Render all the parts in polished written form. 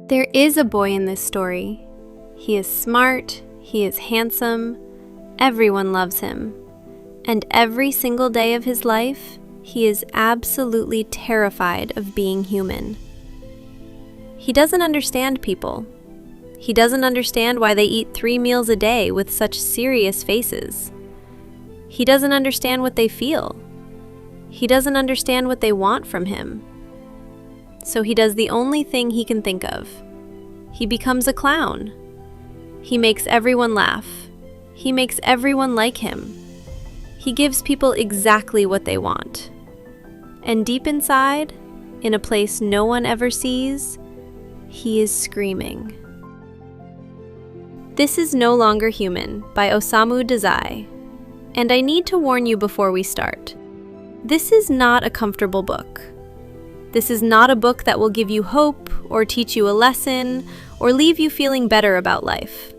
There is a boy in this story. He is smart, he is handsome, everyone loves him. And every single day of his life, he is absolutely terrified of being human. He doesn't understand people. He doesn't understand why they eat 3 meals a day with such serious faces. He doesn't understand what they feel. He doesn't understand what they want from him. So he does the only thing he can think of. He becomes a clown. He makes everyone laugh. He makes everyone like him. He gives people exactly what they want. And deep inside, in a place no one ever sees, he is screaming. This is No Longer Human by Osamu Dazai. And I need to warn you before we start. This is not a comfortable book. This is not a book that will give you hope or teach you a lesson or leave you feeling better about life.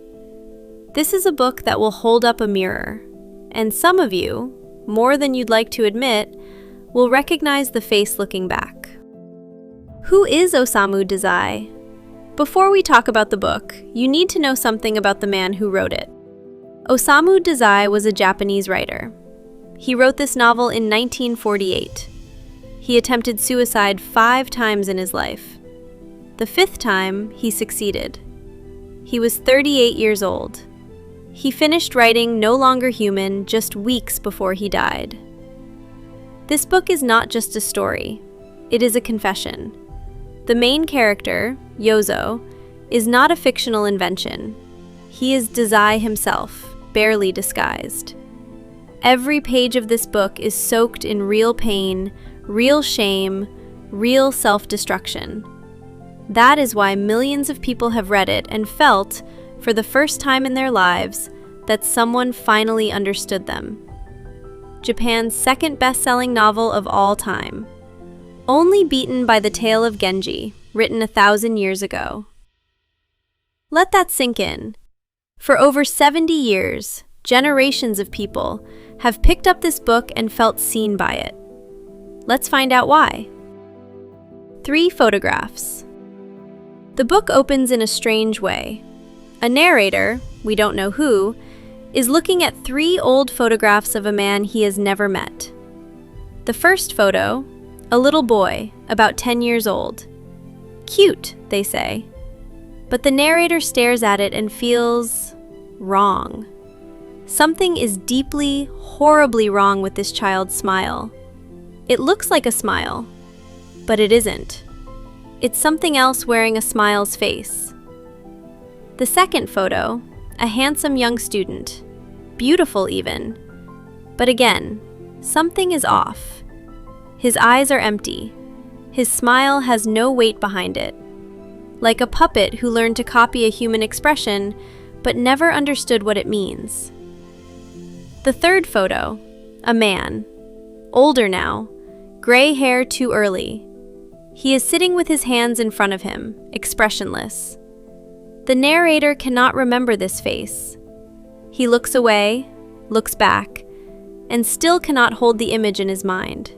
This is a book that will hold up a mirror, and some of you, more than you'd like to admit, will recognize the face looking back. Who is Osamu Dazai? Before we talk about the book, you need to know something about the man who wrote it. Osamu Dazai was a Japanese writer. He wrote this novel in 1948. He attempted suicide 5 times in his life. The 5th time, he succeeded. He was 38 years old. He finished writing No Longer Human just weeks before he died. This book is not just a story. It is a confession. The main character, Yozo, is not a fictional invention. He is Dazai himself, barely disguised. Every page of this book is soaked in real pain, real shame, real self-destruction. That is why millions of people have read it and felt, for the first time in their lives, that someone finally understood them. Japan's 2nd best-selling novel of all time, only beaten by The Tale of Genji, written 1,000 years ago. Let that sink in. For over 70 years, generations of people have picked up this book and felt seen by it. Let's find out why. 3 photographs. The book opens in a strange way. A narrator, we don't know who, is looking at 3 old photographs of a man he has never met. The first photo, a little boy, about 10 years old. Cute, they say. But the narrator stares at it and feels wrong. Something is deeply, horribly wrong with this child's smile. It looks like a smile, but it isn't. It's something else wearing a smile's face. The second photo, a handsome young student, beautiful even. But again, something is off. His eyes are empty. His smile has no weight behind it. Like a puppet who learned to copy a human expression, but never understood what it means. The third photo, a man, older now, gray hair too early. He is sitting with his hands in front of him, expressionless. The narrator cannot remember this face. He looks away, looks back, and still cannot hold the image in his mind.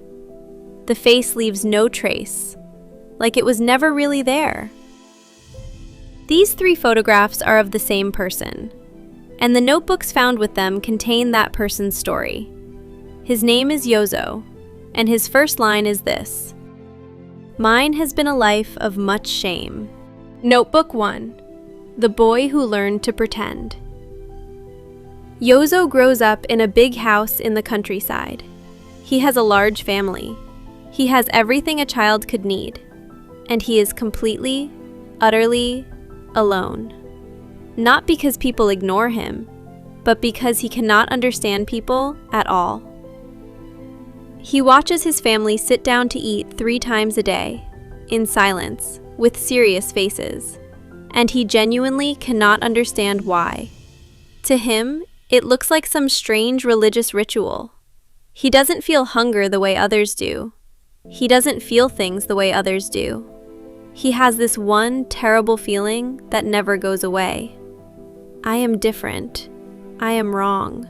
The face leaves no trace, like it was never really there. These 3 photographs are of the same person, and the notebooks found with them contain that person's story. His name is Yozo, and his first line is this: "Mine has been a life of much shame." Notebook 1. The Boy Who Learned to Pretend. Yozo grows up in a big house in the countryside. He has a large family. He has everything a child could need, and he is completely, utterly alone. Not because people ignore him, but because he cannot understand people at all. He watches his family sit down to eat 3 times a day, in silence, with serious faces, and he genuinely cannot understand why. To him, it looks like some strange religious ritual. He doesn't feel hunger the way others do. He doesn't feel things the way others do. He has this one terrible feeling that never goes away. I am different. I am wrong.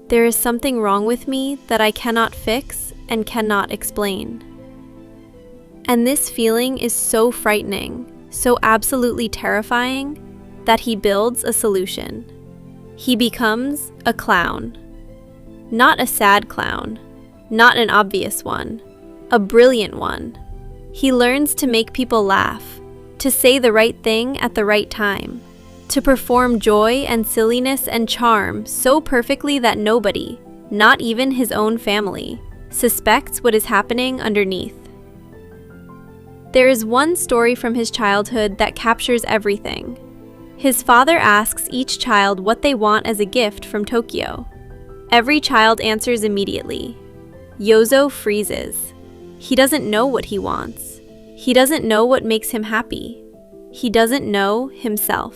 There is something wrong with me that I cannot fix and cannot explain. And this feeling is so frightening, so absolutely terrifying that he builds a solution. He becomes a clown. Not a sad clown, not an obvious one, a brilliant one. He learns to make people laugh, to say the right thing at the right time, to perform joy and silliness and charm so perfectly that nobody, not even his own family, suspects what is happening underneath. There is one story from his childhood that captures everything. His father asks each child what they want as a gift from Tokyo. Every child answers immediately. Yozo freezes. He doesn't know what he wants. He doesn't know what makes him happy. He doesn't know himself.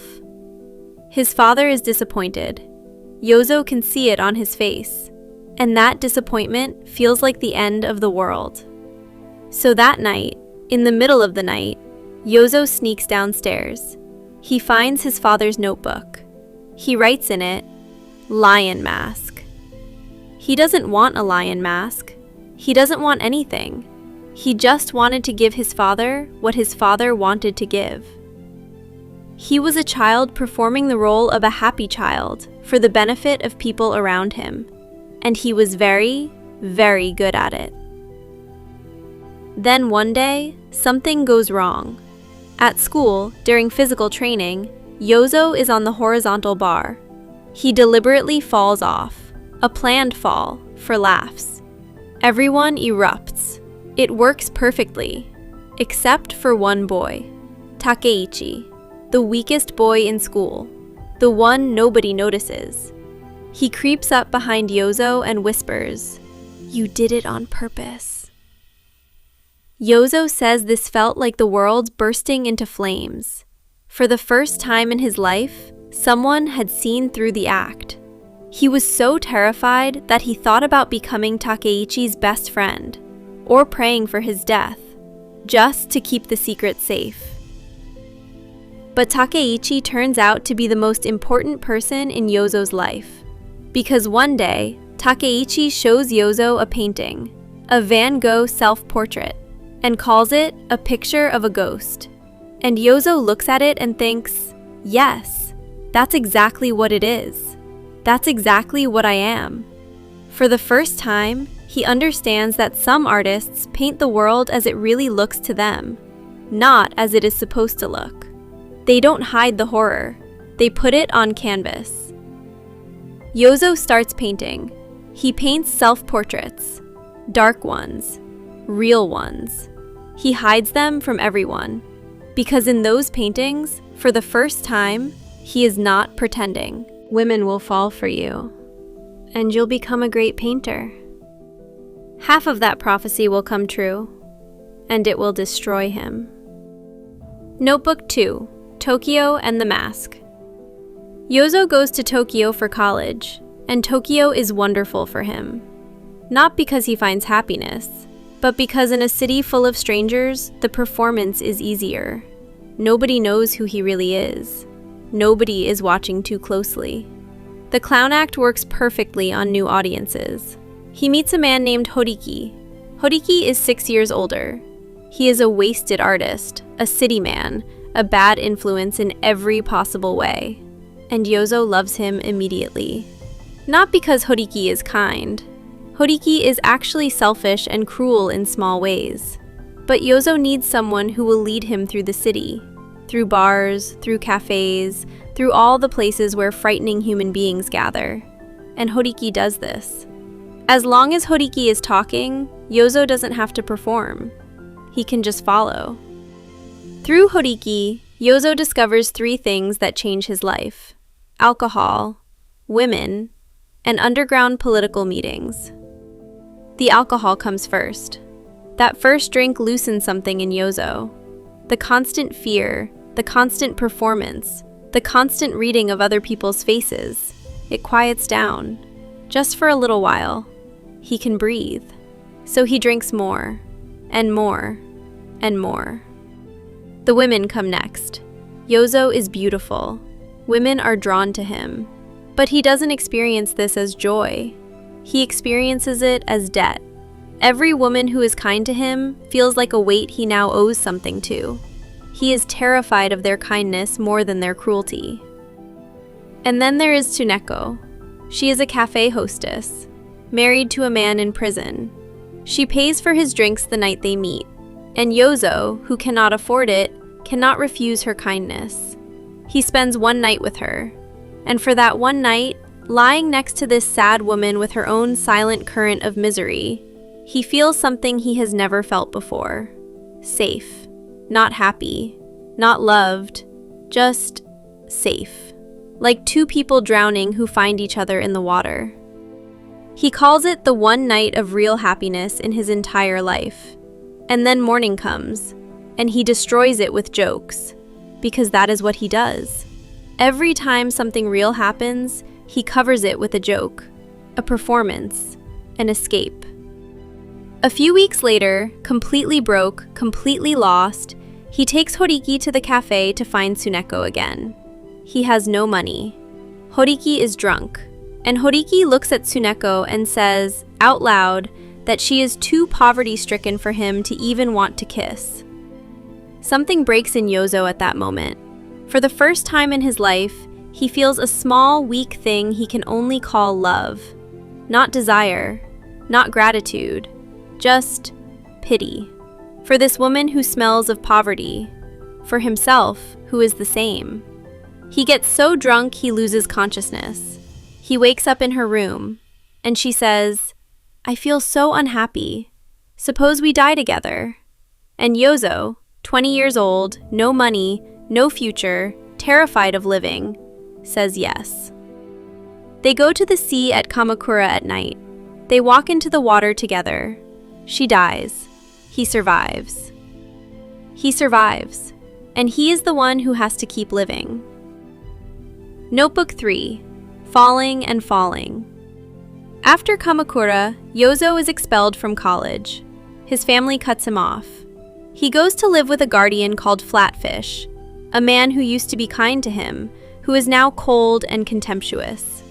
His father is disappointed. Yozo can see it on his face, and that disappointment feels like the end of the world. So that night, in the middle of the night, Yozo sneaks downstairs. He finds his father's notebook. He writes in it, "Lion mask." He doesn't want a lion mask. He doesn't want anything. He just wanted to give his father what his father wanted to give. He was a child performing the role of a happy child for the benefit of people around him, and he was very, very good at it. Then one day, something goes wrong. At school, during physical training, Yozo is on the horizontal bar. He deliberately falls off, a planned fall, for laughs. Everyone erupts. It works perfectly, except for one boy, Takeichi, the weakest boy in school, the one nobody notices. He creeps up behind Yozo and whispers, "You did it on purpose." Yozo says this felt like the world bursting into flames. For the first time in his life, someone had seen through the act. He was so terrified that he thought about becoming Takeichi's best friend, or praying for his death, just to keep the secret safe. But Takeichi turns out to be the most important person in Yozo's life, because one day, Takeichi shows Yozo a painting, a Van Gogh self-portrait, and calls it a picture of a ghost. And Yozo looks at it and thinks, yes, that's exactly what it is. That's exactly what I am. For the first time, he understands that some artists paint the world as it really looks to them, not as it is supposed to look. They don't hide the horror. They put it on canvas. Yozo starts painting. He paints self-portraits, dark ones, real ones. He hides them from everyone, because in those paintings, for the first time, he is not pretending. Women will fall for you, and you'll become a great painter. Half of that prophecy will come true, and it will destroy him. Notebook 2, Tokyo and the Mask. Yozo goes to Tokyo for college, and Tokyo is wonderful for him. Not because he finds happiness, but because in a city full of strangers, the performance is easier. Nobody knows who he really is. Nobody is watching too closely. The clown act works perfectly on new audiences. He meets a man named Horiki. Horiki is 6 years older. He is a wasted artist, a city man, a bad influence in every possible way. And Yozo loves him immediately. Not because Horiki is kind. Horiki is actually selfish and cruel in small ways. But Yozo needs someone who will lead him through the city, through bars, through cafes, through all the places where frightening human beings gather. And Horiki does this. As long as Horiki is talking, Yozo doesn't have to perform. He can just follow. Through Horiki, Yozo discovers 3 things that change his life: alcohol, women, and underground political meetings. The alcohol comes first. That first drink loosens something in Yozo. The constant fear, the constant performance, the constant reading of other people's faces, it quiets down. Just for a little while. He can breathe. So he drinks more, and more, and more. The women come next. Yozo is beautiful. Women are drawn to him. But he doesn't experience this as joy. He experiences it as debt. Every woman who is kind to him feels like a weight he now owes something to. He is terrified of their kindness more than their cruelty. And then there is Tsuneko. She is a cafe hostess, married to a man in prison. She pays for his drinks the night they meet, and Yozo, who cannot afford it, cannot refuse her kindness. He spends one night with her, and for that one night, lying next to this sad woman with her own silent current of misery, he feels something he has never felt before. Safe. Not happy. Not loved. Just safe. Like two people drowning who find each other in the water. He calls it the one night of real happiness in his entire life. And then morning comes, and he destroys it with jokes, because that is what he does. Every time something real happens, he covers it with a joke, a performance, an escape. A few weeks later, completely broke, completely lost, he takes Horiki to the cafe to find Tsuneko again. He has no money. Horiki is drunk, and Horiki looks at Tsuneko and says, out loud, that she is too poverty-stricken for him to even want to kiss. Something breaks in Yozo at that moment. For the first time in his life, he feels a small, weak thing he can only call love. Not desire, not gratitude, just pity. For this woman who smells of poverty, for himself, who is the same. He gets so drunk he loses consciousness. He wakes up in her room, and she says, I feel so unhappy. Suppose we die together. And Yozo, 20 years old, no money, no future, terrified of living, says yes. They go to the sea at Kamakura at night. They walk into the water together. She dies. He survives. He survives, and he is the one who has to keep living. Notebook 3. Falling and Falling. After Kamakura, Yozo is expelled from college. His family cuts him off. He goes to live with a guardian called Flatfish, a man who used to be kind to him, who is now cold and contemptuous.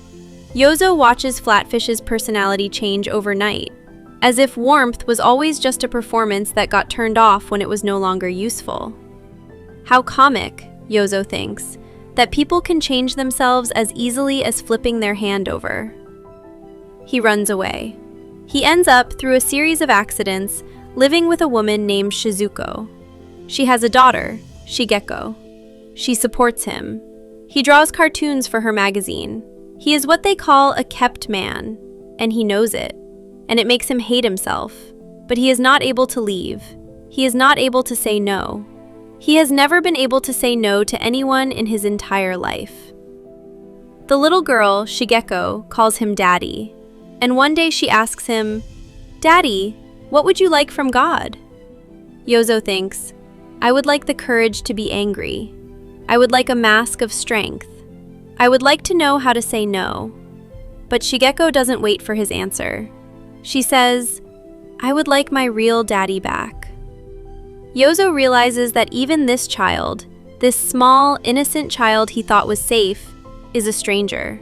Yozo watches Flatfish's personality change overnight, as if warmth was always just a performance that got turned off when it was no longer useful. How comic, Yozo thinks, that people can change themselves as easily as flipping their hand over. He runs away. He ends up, through a series of accidents, living with a woman named Shizuko. She has a daughter, Shigeko. She supports him. He draws cartoons for her magazine. He is what they call a kept man, and he knows it. And it makes him hate himself. But he is not able to leave. He is not able to say no. He has never been able to say no to anyone in his entire life. The little girl, Shigeko, calls him Daddy. And one day she asks him, Daddy, what would you like from God? Yozo thinks, I would like the courage to be angry. I would like a mask of strength. I would like to know how to say no. But Shigeko doesn't wait for his answer. She says, I would like my real daddy back. Yozo realizes that even this child, this small, innocent child he thought was safe, is a stranger.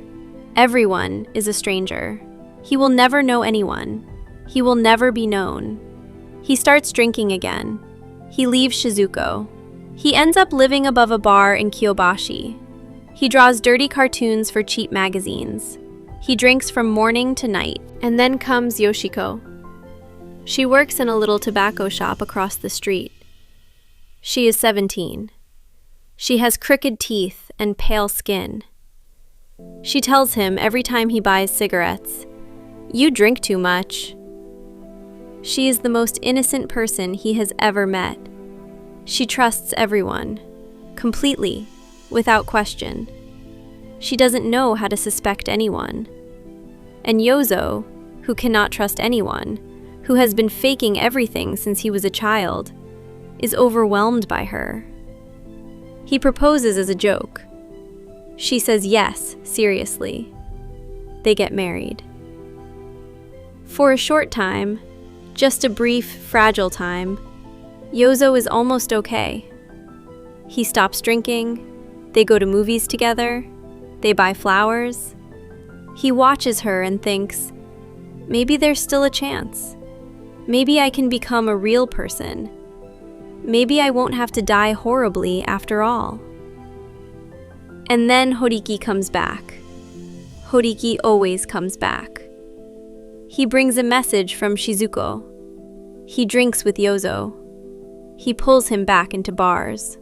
Everyone is a stranger. He will never know anyone. He will never be known. He starts drinking again. He leaves Shizuko. He ends up living above a bar in Kyobashi. He draws dirty cartoons for cheap magazines. He drinks from morning to night. And then comes Yoshiko. She works in a little tobacco shop across the street. She is 17. She has crooked teeth and pale skin. She tells him every time he buys cigarettes, You drink too much. She is the most innocent person he has ever met. She trusts everyone, completely, without question. She doesn't know how to suspect anyone. And Yozo, who cannot trust anyone, who has been faking everything since he was a child, is overwhelmed by her. He proposes as a joke. She says yes, seriously. They get married. For a short time, just a brief, fragile time, Yozo is almost okay. He stops drinking, they go to movies together, they buy flowers. He watches her and thinks, maybe there's still a chance. Maybe I can become a real person. maybe I won't have to die horribly after all. And then Horiki comes back. Horiki always comes back. He brings a message from Shizuko. He drinks with Yozo. He pulls him back into bars.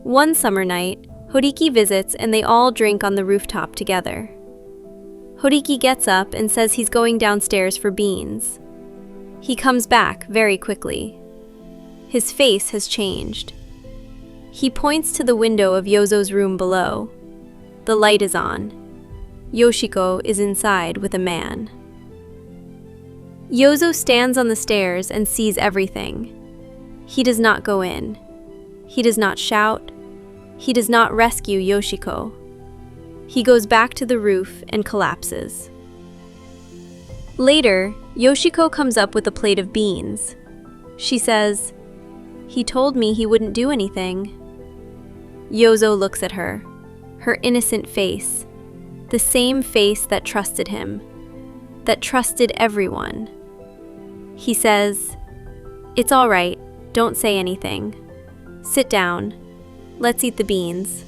One summer night, Horiki visits and they all drink on the rooftop together. Horiki gets up and says he's going downstairs for beans. He comes back very quickly. His face has changed. He points to the window of Yozo's room below. The light is on. Yoshiko is inside with a man. Yozo stands on the stairs and sees everything. He does not go in. He does not shout. He does not rescue Yoshiko. He goes back to the roof and collapses. Later, Yoshiko comes up with a plate of beans. She says, "He told me he wouldn't do anything." Yozo looks at her innocent face, the same face that trusted him, that trusted everyone. He says, "It's all right, don't say anything. Sit down, let's eat the beans."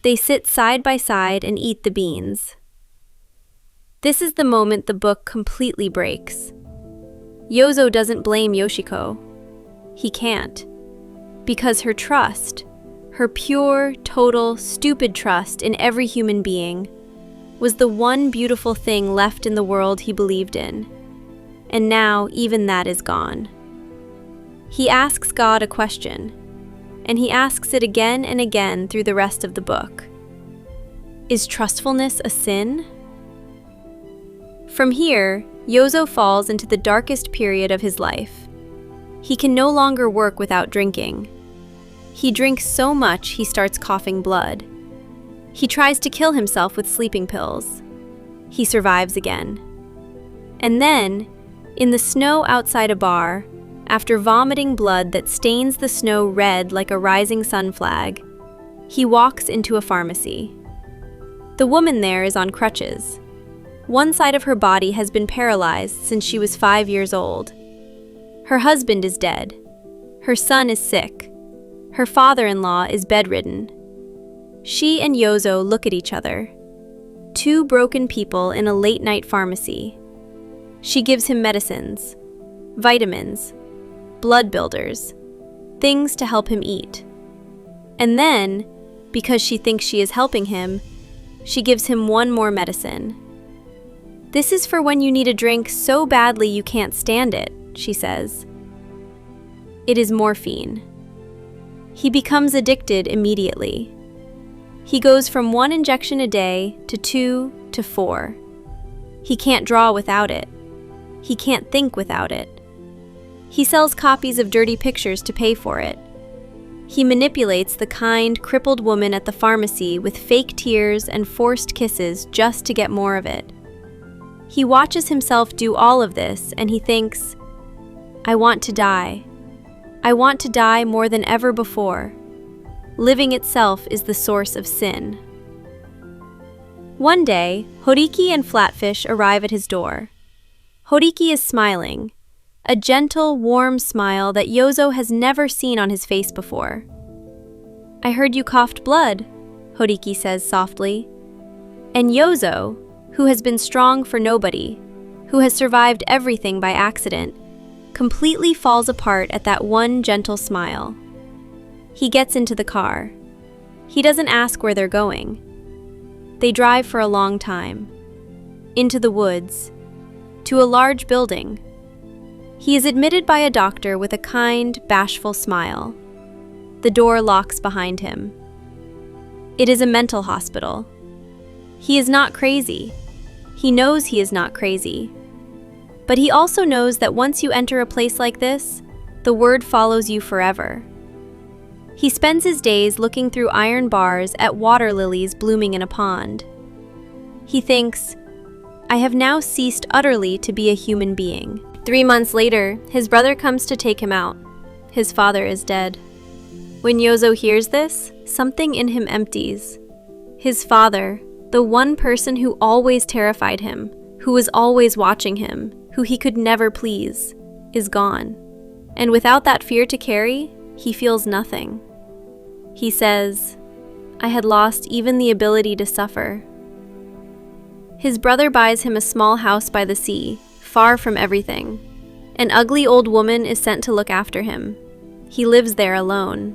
They sit side by side and eat the beans. This is the moment the book completely breaks. Yozo doesn't blame Yoshiko. He can't. Because her trust, her pure, total, stupid trust in every human being, was the one beautiful thing left in the world he believed in. And now even that is gone. He asks God a question, and he asks it again and again through the rest of the book. Is trustfulness a sin? From here, Yozo falls into the darkest period of his life. He can no longer work without drinking. He drinks so much he starts coughing blood. He tries to kill himself with sleeping pills. He survives again. And then, in the snow outside a bar, after vomiting blood that stains the snow red like a rising sun flag, he walks into a pharmacy. The woman there is on crutches. One side of her body has been paralyzed since she was 5 years old. Her husband is dead. Her son is sick. Her father-in-law is bedridden. She and Yozo look at each other. Two broken people in a late-night pharmacy. She gives him medicines, vitamins, blood builders, things to help him eat. And then, because she thinks she is helping him, she gives him one more medicine. "This is for when you need a drink so badly you can't stand it," she says. It is morphine. He becomes addicted immediately. He goes from 1 injection a day to 2 to 4. He can't draw without it. He can't think without it. He sells copies of dirty pictures to pay for it. He manipulates the kind, crippled woman at the pharmacy with fake tears and forced kisses just to get more of it. He watches himself do all of this and he thinks, "I want to die. I want to die more than ever before. Living itself is the source of sin." One day, Horiki and Flatfish arrive at his door. Horiki is smiling, a gentle, warm smile that Yozo has never seen on his face before. "I heard you coughed blood," Horiki says softly. And Yozo, who has been strong for nobody, who has survived everything by accident, completely falls apart at that one gentle smile. He gets into the car. He doesn't ask where they're going. They drive for a long time. Into the woods. To a large building. He is admitted by a doctor with a kind, bashful smile. The door locks behind him. It is a mental hospital. He is not crazy. He knows he is not crazy. But he also knows that once you enter a place like this, the word follows you forever. He spends his days looking through iron bars at water lilies blooming in a pond. He thinks, "I have now ceased utterly to be a human being." 3 months later, his brother comes to take him out. His father is dead. When Yozo hears this, something in him empties. His father, the one person who always terrified him, who was always watching him, who he could never please, is gone. And without that fear to carry, he feels nothing. He says, "I had lost even the ability to suffer." His brother buys him a small house by the sea, far from everything. An ugly old woman is sent to look after him. He lives there alone.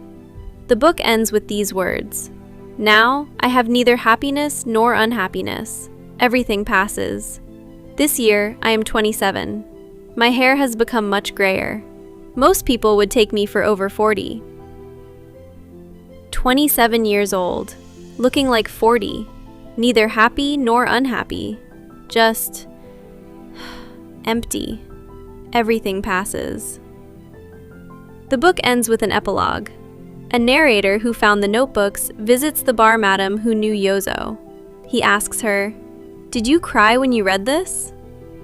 The book ends with these words, "Now I have neither happiness nor unhappiness. Everything passes. This year I am 27. My hair has become much grayer. Most people would take me for over 40. 27 years old, looking like 40, neither happy nor unhappy, just empty. Everything passes." The book ends with an epilogue. A narrator who found the notebooks visits the bar madam who knew Yozo. He asks her, "Did you cry when you read this?"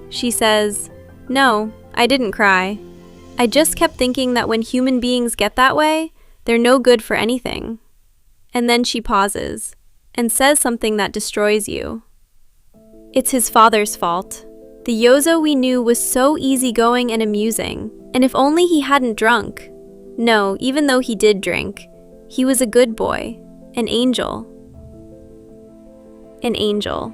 She says, "No, I didn't cry. I just kept thinking that when human beings get that way, they're no good for anything." And then she pauses and says something that destroys you. It's his father's fault. The Yozo we knew was so easygoing and amusing, and if only he hadn't drunk. No, even though he did drink, he was a good boy, an angel. An angel.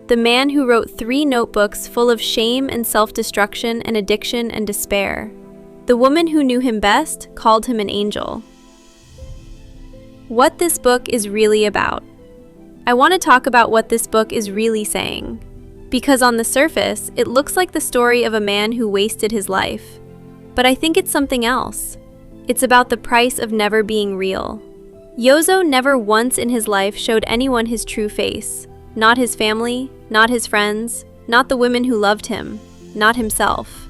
The man who wrote 3 notebooks full of shame and self-destruction and addiction and despair. The woman who knew him best called him an angel. What this book is really about. I want to talk about what this book is really saying. Because on the surface, it looks like the story of a man who wasted his life. But I think it's something else. It's about the price of never being real. Yozo never once in his life showed anyone his true face. Not his family, not his friends, not the women who loved him, not himself.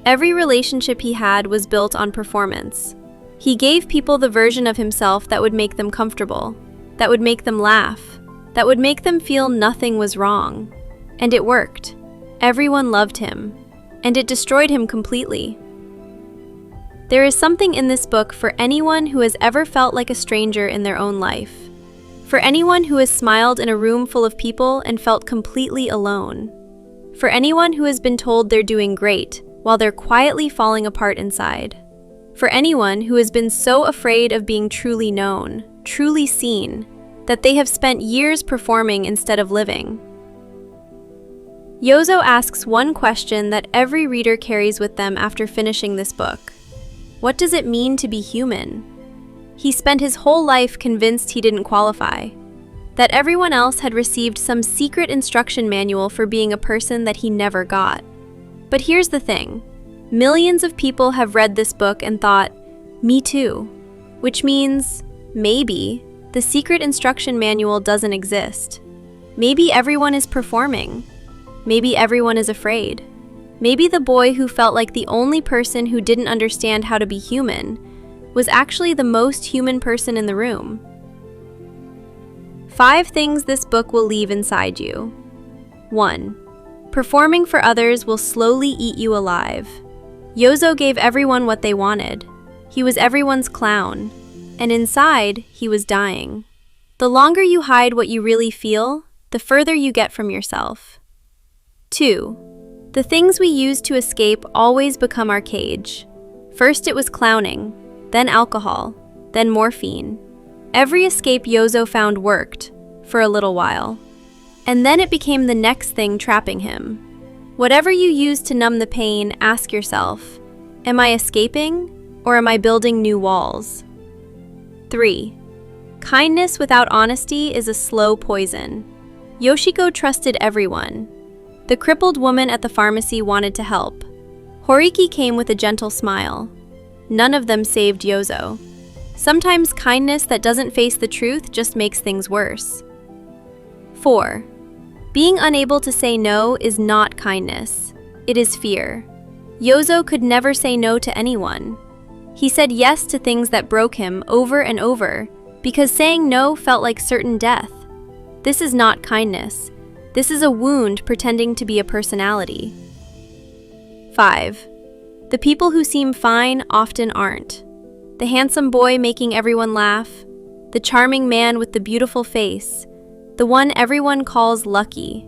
Every relationship he had was built on performance. He gave people the version of himself that would make them comfortable, that would make them laugh, that would make them feel nothing was wrong. And it worked. Everyone loved him, and it destroyed him completely. There is something in this book for anyone who has ever felt like a stranger in their own life. For anyone who has smiled in a room full of people and felt completely alone. For anyone who has been told they're doing great while they're quietly falling apart inside. For anyone who has been so afraid of being truly known, truly seen, that they have spent years performing instead of living. Yozo asks one question that every reader carries with them after finishing this book. What does it mean to be human? He spent his whole life convinced he didn't qualify, that everyone else had received some secret instruction manual for being a person that he never got. But here's the thing. Millions of people have read this book and thought, "Me too," which means, maybe, the secret instruction manual doesn't exist. Maybe everyone is performing. Maybe everyone is afraid. Maybe the boy who felt like the only person who didn't understand how to be human was actually the most human person in the room. 5 things this book will leave inside you. 1. Performing for others will slowly eat you alive. Yozo gave everyone what they wanted. He was everyone's clown, and inside, he was dying. The longer you hide what you really feel, the further you get from yourself. 2. The things we use to escape always become our cage. First it was clowning, then alcohol, then morphine. Every escape Yozo found worked, for a little while. And then it became the next thing trapping him. Whatever you use to numb the pain, ask yourself, am I escaping, or am I building new walls? 3. Kindness without honesty is a slow poison. Yoshiko trusted everyone. The crippled woman at the pharmacy wanted to help. Horiki came with a gentle smile. None of them saved Yozo. Sometimes kindness that doesn't face the truth just makes things worse. 4. Being unable to say no is not kindness. It is fear. Yozo could never say no to anyone. He said yes to things that broke him over and over because saying no felt like certain death. This is not kindness. This is a wound pretending to be a personality. 5. The people who seem fine often aren't. The handsome boy making everyone laugh, the charming man with the beautiful face, the one everyone calls lucky.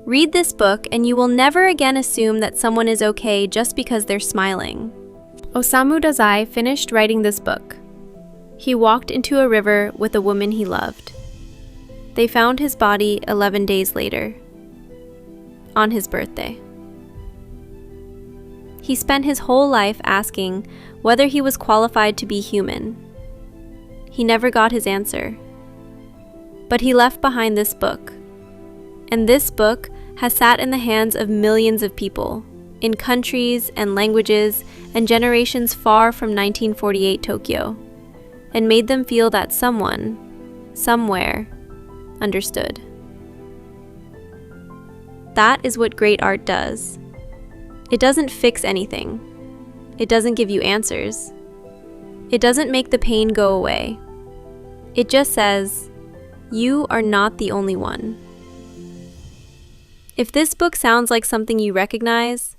Read this book and you will never again assume that someone is okay just because they're smiling. Osamu Dazai finished writing this book. He walked into a river with a woman he loved. They found his body 11 days later, on his birthday. He spent his whole life asking whether he was qualified to be human. He never got his answer. But he left behind this book. And this book has sat in the hands of millions of people, in countries and languages and generations far from 1948 Tokyo, and made them feel that someone, somewhere, understood. That is what great art does. It doesn't fix anything. It doesn't give you answers. It doesn't make the pain go away. It just says, you are not the only one. If this book sounds like something you recognize,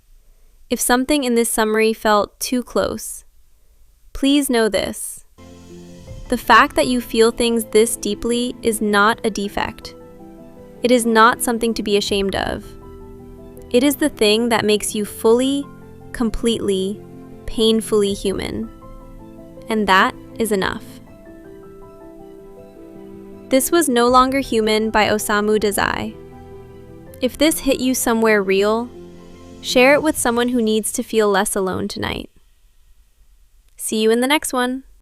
if something in this summary felt too close, please know this. The fact that you feel things this deeply is not a defect. It is not something to be ashamed of. It is the thing that makes you fully, completely, painfully human. And that is enough. This was No Longer Human by Osamu Dazai. If this hit you somewhere real, share it with someone who needs to feel less alone tonight. See you in the next one.